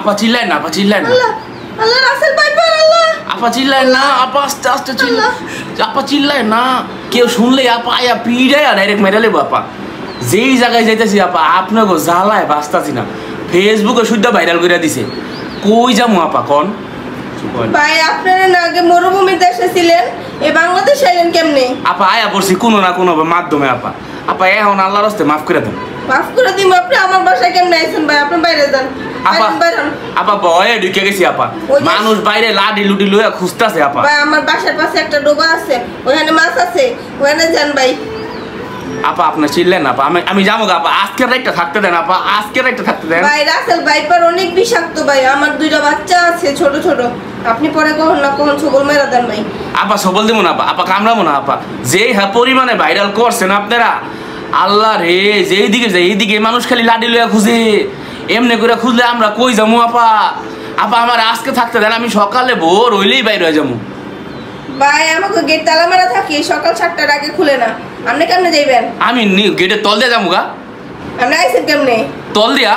আপা চিল্লায় না, আপা চিল্লায় না, আল্লাহ রাসেল ভাইপার, আল্লাহ আপা চিল্লায় না, আপা আস্তে আস্তে চিল্লায়, আপা চিল্লায় না, কেউ শুনলে আপা আয়া পিড়ায় ডাইরেক্ট মেরে লেবো আপা। যেই জায়গায় যাইতেছি আপা আপনাকে জ্বালায় বাঁচতাছি না, ফেসবুকে শুদ্ধ ভাইরাল করে দিছে, কই যাবো আপা কন? ভাই আপনারা না আগে মরুভূমিতে এসেছিলেন, এই বাংলাদেশ আইলেন কেমনে? আপা আয়া পড়ছি কোনো না কোনো মাধ্যমে আপা, আপা এখন আল্লাহর রাস্তে মাফ করে দেন। মাফ করে দিম, আপনি আমার বাসায় কেমনে আইছেন ভাই? আপনি বাইরে যান আপা, আপা ভয়ে ঢুকে গেছি আপা, মানুষ বাইরে লাডি লুডি লইয়া খুঁজতেছে আপা। ভাই আমার বাসার পাশে একটা ডোবা আছে, ওখানে মাছ আছে, ওখানে যান ভাই। আপা আপনি চিনলেন না আপা, আমি যাবো আপা, আজকের রাতটা থাকতে দেন আপা, আজকের রাতটা থাকতে দেন। ভাই রাসেল ভাইপার অনেক বিষাক্ত ভাই, আমার দুইটা বাচ্চা আছে ছোট ছোট, আপনি পরে কখন না কখন সবল মেরা দেন ভাই। আপা সবল দেবো না আপা, আপা কামড়াবো না আপা, যেই পরিমাণে ভাইরাল করছেন আপনারা, আল্লাহ রে, যেই দিকে যাই এইদিকে মানুষ খালি লাডি লইয়া খুঁজে, এমনি করে খুঁজলে আমরা কই যাবো আপা? আপা আমার আজকে থাকতে দেন, আমি সকালে ভোর হইলেই বাইরে হয়ে যাবো। ভাই আমাকে গেট তালা মারা থাকি, সকাল 7টার আগে খুলে না, আপনি কেমনে যাইবেন? আমি গেটের তল দিয়ে যাবো গা। আপনি আইছেন কেমনে? তল দিয়া?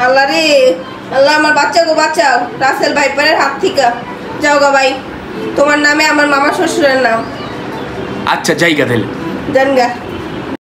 আল্লাহ রে আল্লাহ, আমার বাচ্চাকে বাঁচাও রাসেল ভাইপারের হাত থেকে। যাও গা ভাই, তোমার নামে আমার মামা শ্বশুরের নাম। আচ্ছা জায়গা দিলে জান গা।